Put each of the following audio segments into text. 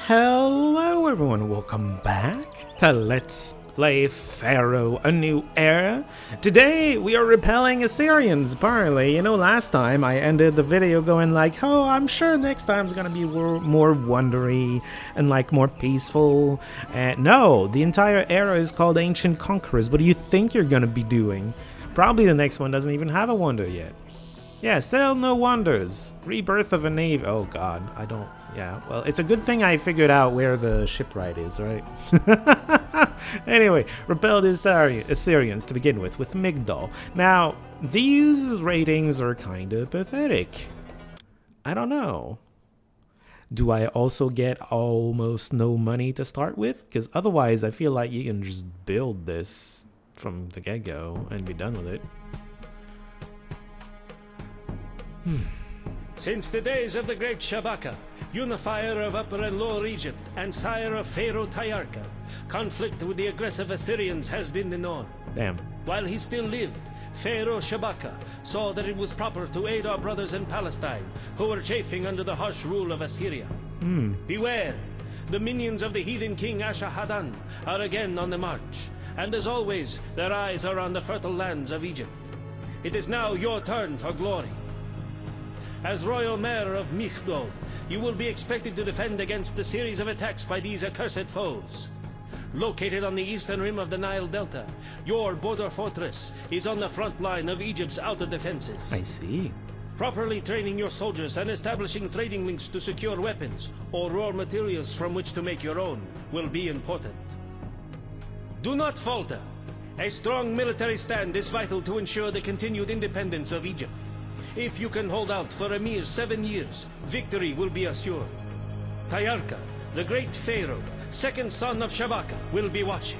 Hello everyone, welcome back to Let's Play Pharaoh, A New Era. Today we are repelling Assyrians, apparently. You know, last time I ended the video going like, oh, I'm sure next time's gonna be more wondery and like more peaceful. No, the entire era is called Ancient Conquerors. What do you think you're gonna be doing? Probably the next one doesn't even have a wonder yet. Yeah, still no wonders. Rebirth of a navy. Oh god, I don't... Yeah, well, it's a good thing I figured out where the shipwright is, right? Anyway, repelled Assyrians to begin with Migdol. Now, these ratings are kind of pathetic. I don't know. Do I also get almost no money to start with? Because otherwise, I feel like you can just build this from the get-go and be done with it. Since the days of the great Shabaka, unifier of Upper and Lower Egypt and sire of Pharaoh Tyarka, conflict with the aggressive Assyrians has been the norm. Damn. While he still lived, Pharaoh Shabaka saw that it was proper to aid our brothers in Palestine, who were chafing under the harsh rule of Assyria. Beware! The minions of the heathen king Ashur-hadan are again on the march, and as always, their eyes are on the fertile lands of Egypt. It is now your turn for glory. As royal mayor of Migdol, you will be expected to defend against the series of attacks by these accursed foes. Located on the eastern rim of the Nile Delta, your border fortress is on the front line of Egypt's outer defenses. I see. Properly training your soldiers and establishing trading links to secure weapons or raw materials from which to make your own will be important. Do not falter. A strong military stand is vital to ensure the continued independence of Egypt. If you can hold out for a mere 7 years, victory will be assured. Tyarka, the great Pharaoh, second son of Shabaka, will be watching.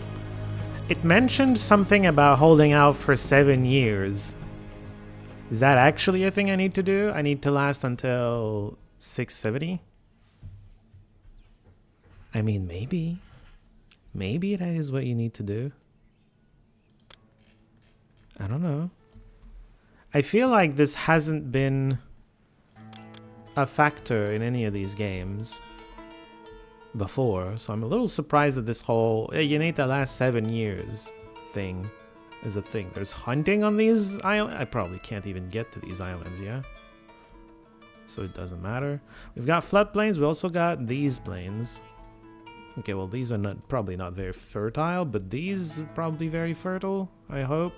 It mentioned something about holding out for 7 years. Is that actually a thing I need to do? I need to last until 670? I mean, maybe. Maybe that is what you need to do. I don't know. I feel like this hasn't been a factor in any of these games before, so I'm a little surprised that this whole hey, you need to last 7 years thing is a thing. There's hunting on these islands. I probably can't even get to these islands, yeah? So it doesn't matter. We've got floodplains. We also got these plains. Okay, well, these are probably not very fertile, but these are probably very fertile, I hope.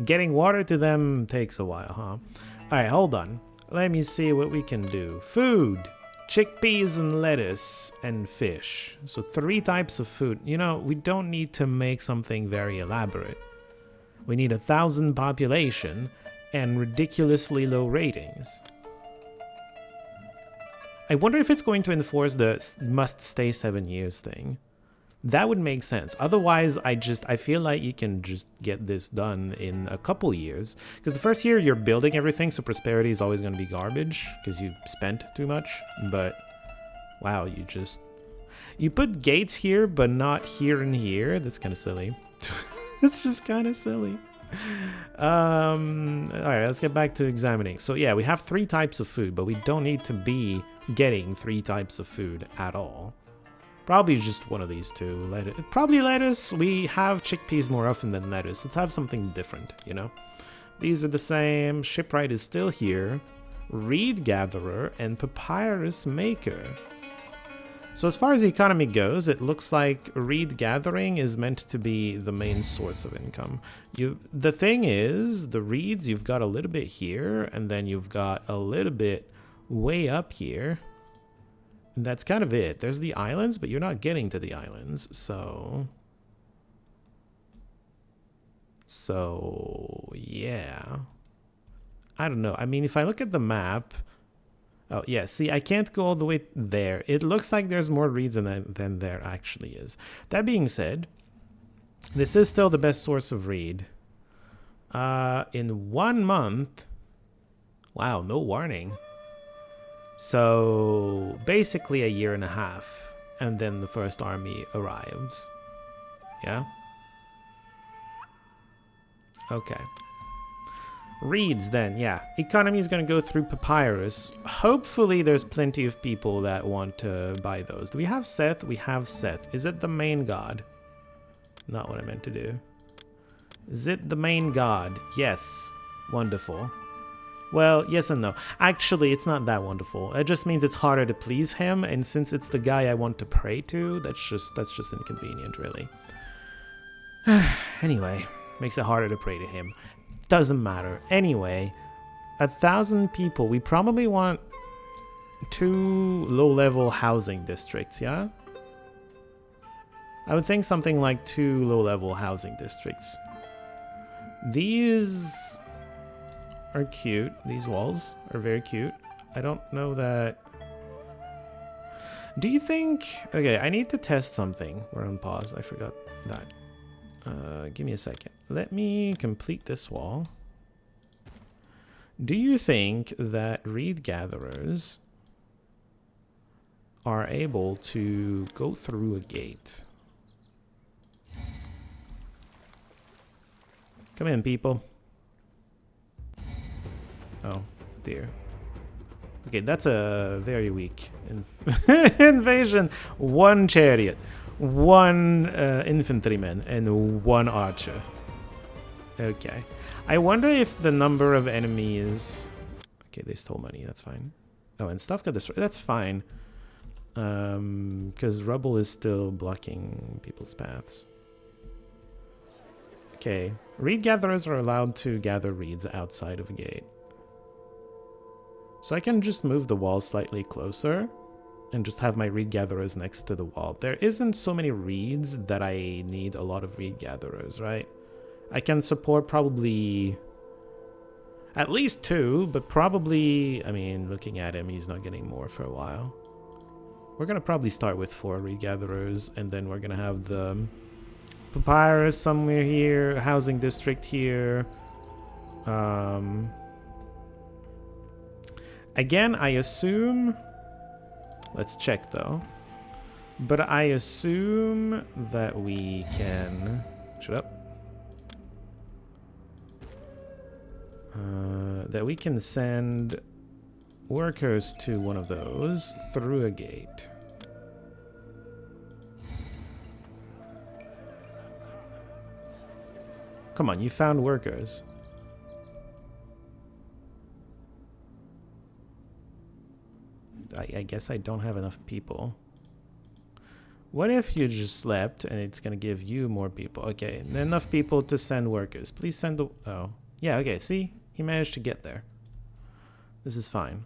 Getting water to them takes a while, huh? Alright, hold on. Let me see what we can do. Food. Chickpeas and lettuce and fish. So 3 types of food. You know, we don't need to make something very elaborate. We need 1,000 population and ridiculously low ratings. I wonder if it's going to enforce the must stay 7 years thing. That would make sense. Otherwise, I feel like you can just get this done in a couple years. Because the first year, you're building everything, so prosperity is always going to be garbage, because you spent too much. But, wow, you put gates here, but not here and here. That's kind of silly. It's just kind of silly. Alright, let's get back to examining. So yeah, we have 3 types of food, but we don't need to be getting 3 types of food at all. Probably just one of these two. Probably lettuce. We have chickpeas more often than lettuce. Let's have something different, you know? These are the same. Shipwright is still here. Reed gatherer and papyrus maker. So as far as the economy goes, it looks like reed gathering is meant to be the main source of income. The thing is, the reeds, you've got a little bit here, and then you've got a little bit way up here. And that's kind of it. There's the islands, but you're not getting to the islands, so yeah. I don't know. I mean, if I look at the map... Oh, yeah, see, I can't go all the way there. It looks like there's more reeds than there actually is. That being said, this is still the best source of reed. In 1 month... Wow, no warning. So basically a 1.5 years, and then the first army arrives. Yeah? Okay. Reeds then, yeah. Economy is going to go through papyrus. Hopefully there's plenty of people that want to buy those. Do we have Seth? We have Seth. Is it the main god? Not what I meant to do. Is it the main god? Yes. Wonderful. Well, yes and no. Actually, it's not that wonderful. It just means it's harder to please him, and since it's the guy I want to pray to, that's just inconvenient, really. Anyway, makes it harder to pray to him. Doesn't matter. Anyway, 1,000 people. We probably want 2 low-level housing districts, yeah? I would think something like 2 low-level housing districts. These are cute. These walls are very cute. I don't know that... Do you think... Okay, I need to test something. We're on pause. I forgot that. Give me a second. Let me complete this wall. Do you think that reed gatherers are able to go through a gate? Come in, people. Oh, dear. Okay, that's a very weak invasion. 1 chariot, 1 infantryman, and 1 archer. Okay. I wonder if the number of enemies... Okay, they stole money. That's fine. Oh, and stuff got destroyed. That's fine. Because rubble is still blocking people's paths. Okay. Reed gatherers are allowed to gather reeds outside of a gate. So I can just move the wall slightly closer and just have my reed gatherers next to the wall. There isn't so many reeds that I need a lot of reed gatherers, right? I can support probably at least 2, but probably, I mean, looking at him, he's not getting more for a while. We're going to probably start with 4 reed gatherers, and then we're going to have the papyrus somewhere here, housing district here. Again, I assume... Let's check, though. But I assume that we can... Shut up. That we can send workers to one of those through a gate. Come on, you found workers. I guess I don't have enough people. What if you just slept and it's gonna give you more people? Okay, enough people to send workers. Please send the... Oh. Yeah, okay, see? He managed to get there. This is fine.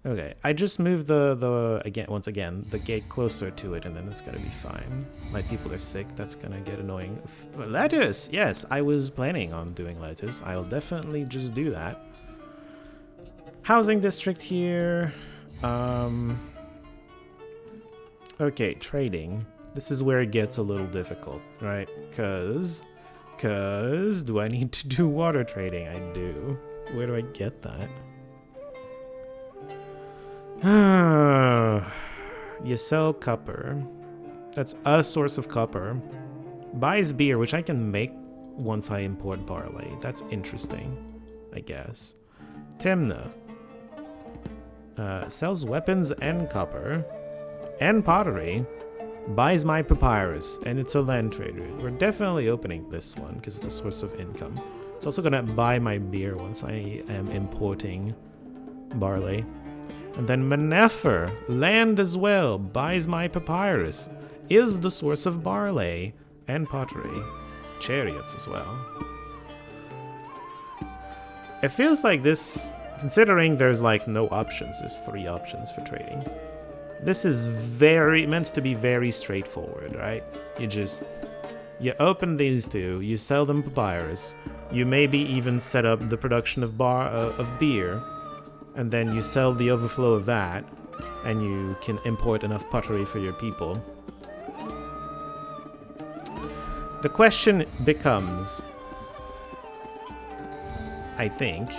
Okay, I just moved once again, the gate closer to it, and then it's gonna be fine. My people are sick, that's gonna get annoying. Lettuce! Yes, I was planning on doing lettuce. I'll definitely just do that. Housing district here. Okay, trading. This is where it gets a little difficult, right? Cause do I need to do water trading? I do. Where do I get that? You sell copper. That's a source of copper. Buys beer, which I can make once I import barley. That's interesting, I guess. Timna. Sells weapons and copper. And pottery. Buys my papyrus. And it's a land trader. We're definitely opening this one because it's a source of income. It's also gonna buy my beer once I am importing barley. And then Menefer, land as well, buys my papyrus, is the source of barley and pottery. Chariots as well. It feels like this, considering there's like no options, there's 3 options for trading. This is meant to be very straightforward, right? You open these 2, you sell them papyrus, you maybe even set up the production of beer, and then you sell the overflow of that, and you can import enough pottery for your people. The question becomes, I think,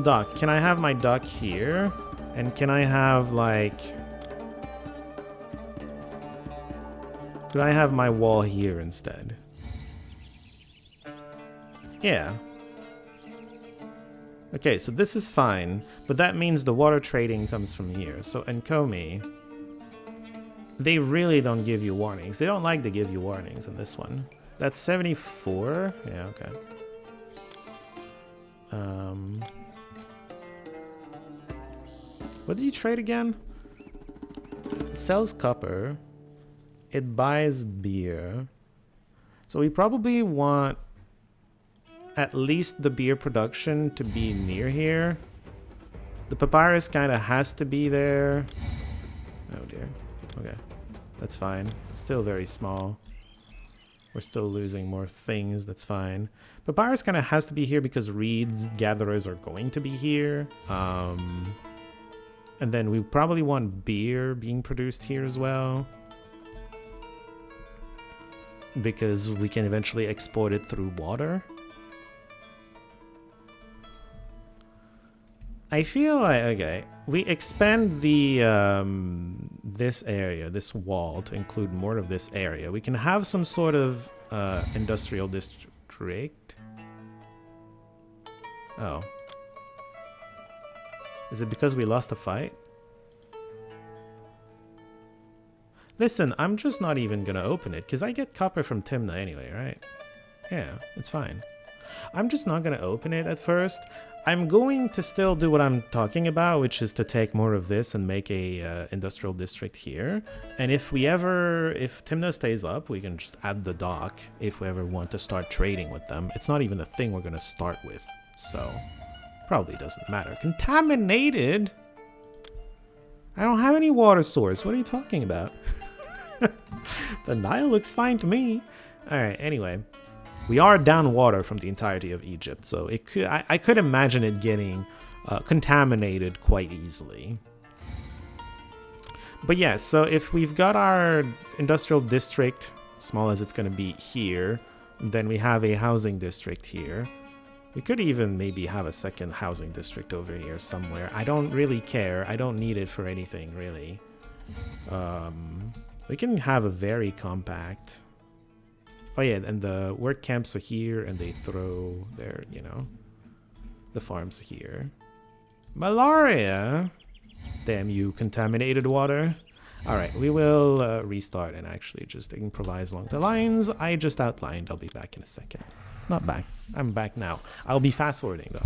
dock, can I have my dock here? And can I have like... Could I have my wall here instead? Yeah. Okay, so this is fine, but that means the water trading comes from here. So Enkomi, they really don't give you warnings. They don't like to give you warnings in this one. That's 74? Yeah, okay. What do you trade again? It sells copper. It buys beer. So we probably want at least the beer production to be near here. The papyrus kind of has to be there. Oh dear. Okay. That's fine. Still very small. We're still losing more things. That's fine. Papyrus kind of has to be here because reeds gatherers are going to be here. And then we probably want beer being produced here as well, because we can eventually export it through water. I feel like, okay, we expand the this area, this wall, to include more of this area. We can have some sort of industrial district. Oh. Is it because we lost a fight? Listen, I'm just not even gonna open it, because I get copper from Timna anyway, right? Yeah, it's fine. I'm just not gonna open it at first. I'm going to still do what I'm talking about, which is to take more of this and make a industrial district here. And if Timna stays up, we can just add the dock if we ever want to start trading with them. It's not even a thing we're gonna start with, so probably doesn't matter. Contaminated? I don't have any water source. What are you talking about? The Nile looks fine to me. Alright, anyway. We are down water from the entirety of Egypt, so it could, I could imagine it getting contaminated quite easily. But yeah, so if we've got our industrial district, small as it's going to be here, then we have a housing district here. We could even maybe have a second housing district over here somewhere. I don't really care. I don't need it for anything, really. We can have a very compact... Oh yeah, and the work camps are here, and they throw their, you know, the farms are here. Malaria? Damn you, contaminated water. Alright, we will restart and actually just improvise along the lines I just outlined. I'll be back in a second. Not back. I'm back now. I'll be fast forwarding though.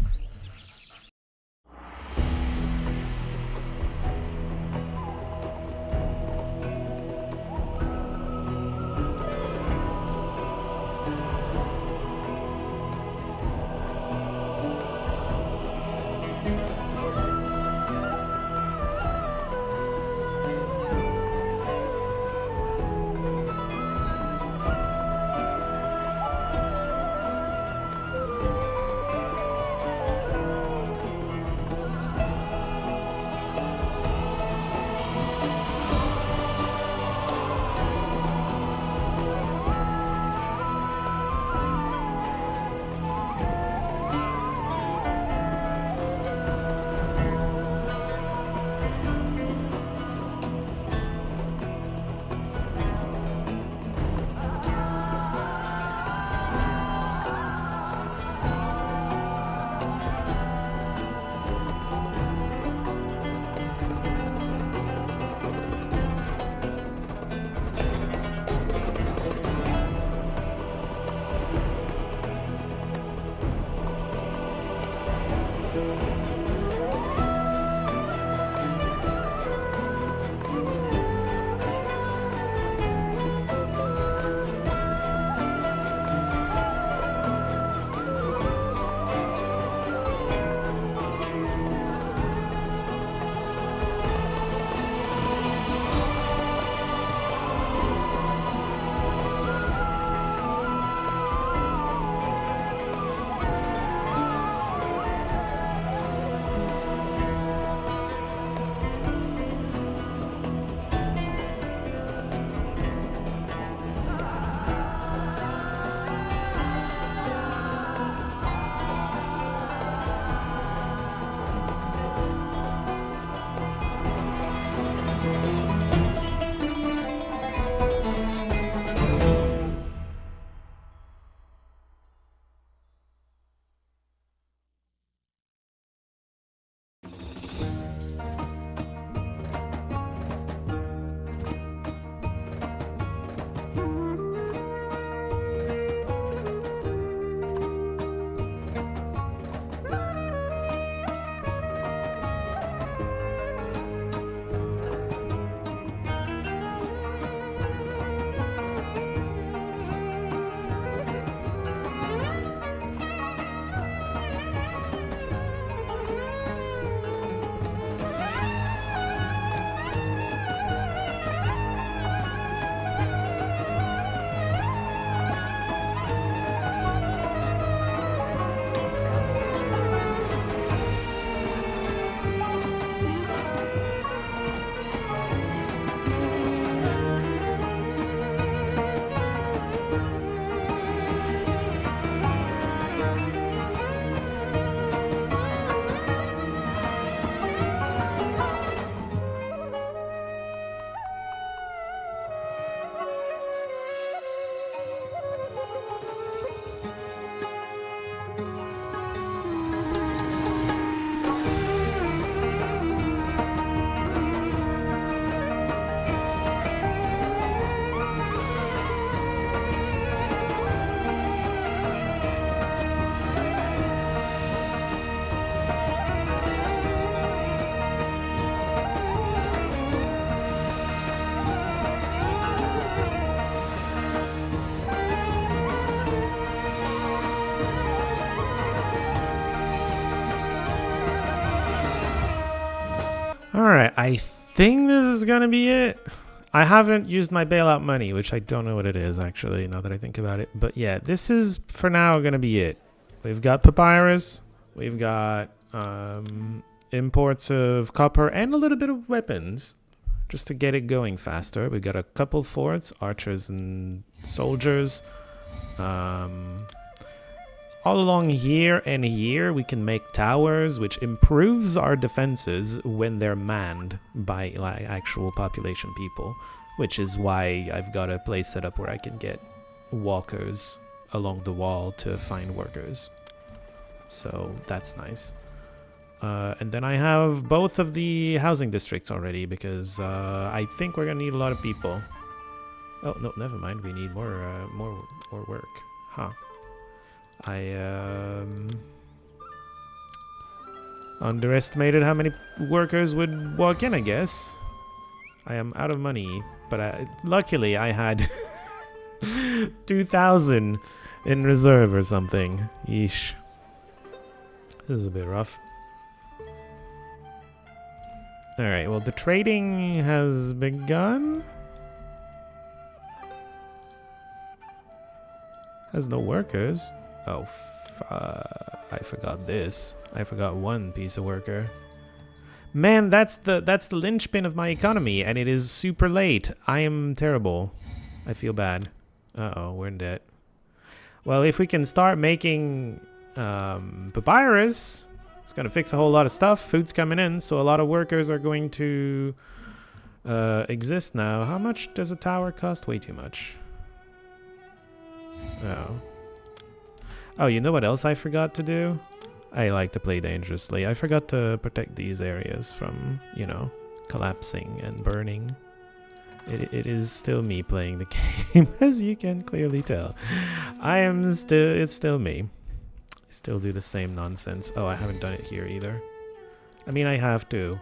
Alright, I think this is gonna be it. I haven't used my bailout money, which I don't know what it is, actually, now that I think about it. But yeah, this is, for now, gonna be it. We've got papyrus. We've got imports of copper and a little bit of weapons. Just to get it going faster. We've got a couple forts, archers and soldiers. All along here and here, we can make towers, which improves our defenses when they're manned by like actual population people. Which is why I've got a place set up where I can get walkers along the wall to find workers. So that's nice. And then I have both of the housing districts already because I think we're gonna need a lot of people. Oh no, never mind. We need more work. Huh. I underestimated how many workers would walk in, I guess. I am out of money, but luckily I had 2,000 in reserve or something. Yeesh. This is a bit rough. Alright, well the trading has begun. Has no workers. Oh, I forgot this. I forgot one piece of worker. Man, that's the linchpin of my economy, and it is super late. I am terrible. I feel bad. Uh-oh, we're in debt. Well, if we can start making papyrus, it's gonna fix a whole lot of stuff. Food's coming in, so a lot of workers are going to exist now. How much does a tower cost? Way too much. Oh. Oh, you know what else I forgot to do? I like to play dangerously. I forgot to protect these areas from, you know, collapsing and burning. It is still me playing the game, as you can clearly tell. It's still me. I still do the same nonsense. Oh, I haven't done it here either. I mean, I have to.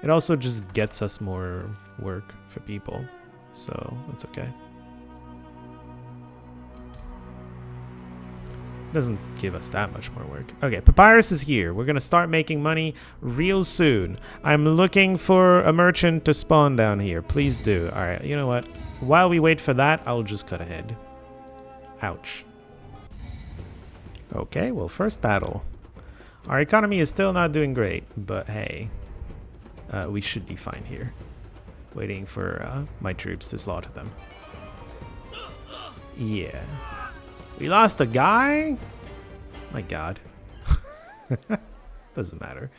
It also just gets us more work for people, so it's okay. Doesn't give us that much more work. Okay, papyrus is here. We're gonna start making money real soon. I'm looking for a merchant to spawn down here. Please do. Alright, you know what? While we wait for that, I'll just cut ahead. Ouch. Okay, well, first battle. Our economy is still not doing great, but hey. We should be fine here. Waiting for my troops to slaughter them. Yeah. We lost a guy? My god. Doesn't matter.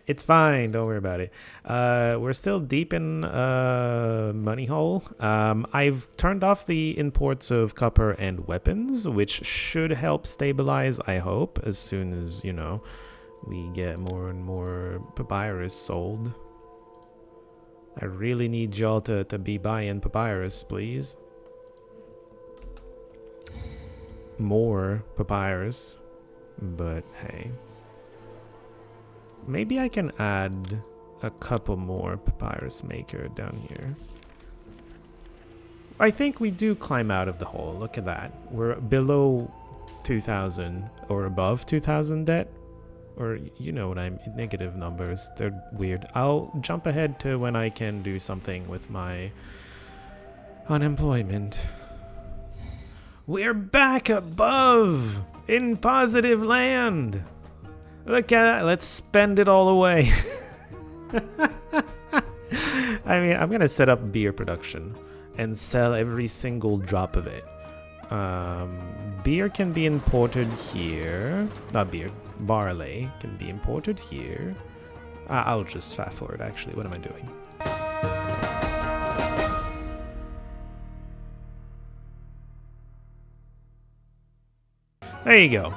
It's fine. Don't worry about it. We're still deep in money hole. I've turned off the imports of copper and weapons, which should help stabilize, I hope, as soon as, you know, we get more and more papyrus sold. I really need y'all to be buying papyrus, please. More papyrus, but hey, maybe I can add a couple more papyrus maker down here. I think we do climb out of the hole. Look at that. We're below 2,000 or above 2,000 debt, or you know what I'm negative numbers. They're weird. I'll jump ahead to when I can do something with my unemployment. We're back above in positive land. Look at that. Let's spend it all away. I mean, I'm going to set up beer production and sell every single drop of it. Beer can be imported here. Not beer. Barley can be imported here. I'll just fast forward, actually. What am I doing? There you go.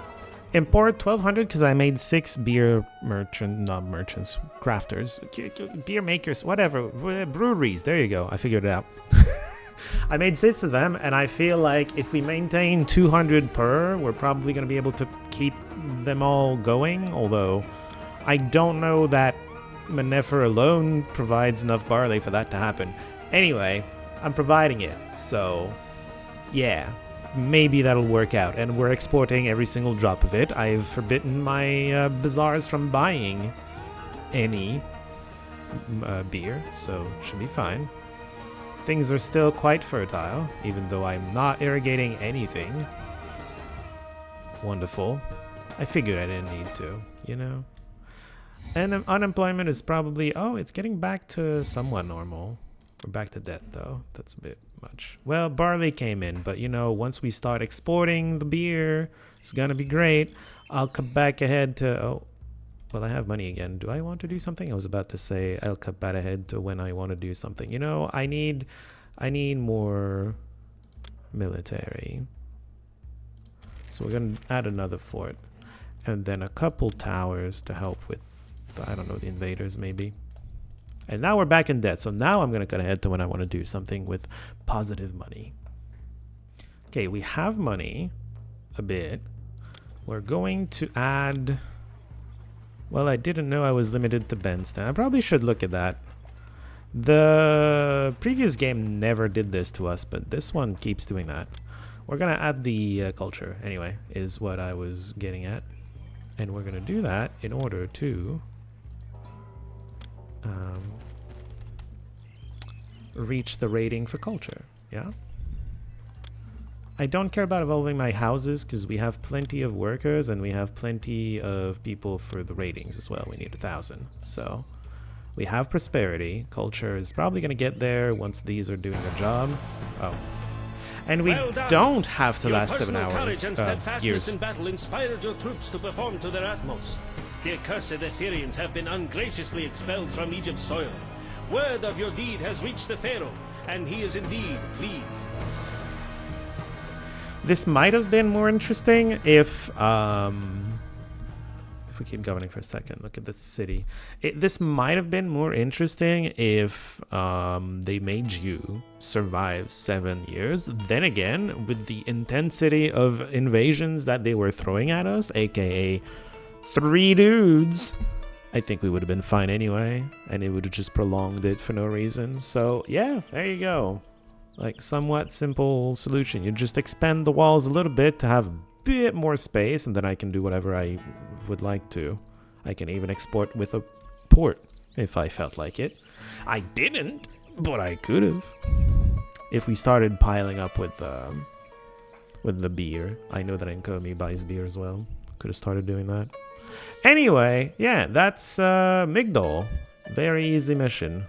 Import 1,200 because I made 6 beer crafters, beer makers, whatever, breweries. There you go. I figured it out. I made 6 of them, and I feel like if we maintain 200 per, we're probably going to be able to keep them all going. Although I don't know that Manefer alone provides enough barley for that to happen. Anyway, I'm providing it, so yeah. Maybe that'll work out, and we're exporting every single drop of it. I've forbidden my bazaars from buying any beer, so should be fine. Things are still quite fertile, even though I'm not irrigating anything. Wonderful. I figured I didn't need to, you know? And unemployment is probably... Oh, it's getting back to somewhat normal. We're back to debt, though. That's a bit much. Well, barley came in, but, you know, once we start exporting the beer, it's gonna be great. I'll come back ahead to... Oh, well, I have money again. Do I want to do something? I was about to say I'll cut back ahead to when I want to do something. You know, I need more military. So we're going to add another fort. And then a couple towers to help with, I don't know, the invaders maybe. And now we're back in debt. So now I'm going to cut ahead to when I want to do something with positive money. Okay, we have money a bit. We're going to add... Well, I didn't know I was limited to Benston. I probably should look at that. The previous game never did this to us, but this one keeps doing that. We're going to add the culture, anyway, is what I was getting at. And we're going to do that in order to reach the rating for culture, yeah? I don't care about evolving my houses because we have plenty of workers and we have plenty of people for the ratings as well. We need 1,000. So we have prosperity. Culture is probably going to get there once these are doing their job. Oh. And we don't have to last 7 hours. Courage and steadfastness in battle inspired your troops to perform to their utmost. The accursed Assyrians have been ungraciously expelled from Egypt's soil. Word of your deed has reached the Pharaoh, and he is indeed pleased. This might have been more interesting if we keep governing for a second. Look at the city. This might have been more interesting if they made you survive 7 years. Then again, with the intensity of invasions that they were throwing at us, aka 3 dudes, I think we would have been fine anyway, and it would have just prolonged it for no reason. So yeah, there you go. Like, somewhat simple solution. You just expand the walls a little bit to have a bit more space, and then I can do whatever I would like to. I can even export with a port if I felt like it. I didn't, but I could have. If we started piling up with the beer. I know that Nkomi buys beer as well. Could have started doing that. Anyway, yeah, that's Migdol. Very easy mission.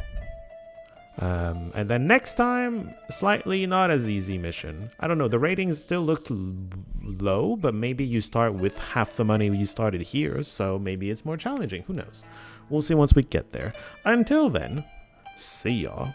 And then next time, slightly not as easy mission. I don't know, the ratings still looked low, but maybe you start with half the money you started here, so maybe it's more challenging. Who knows? We'll see once we get there. Until then, see y'all.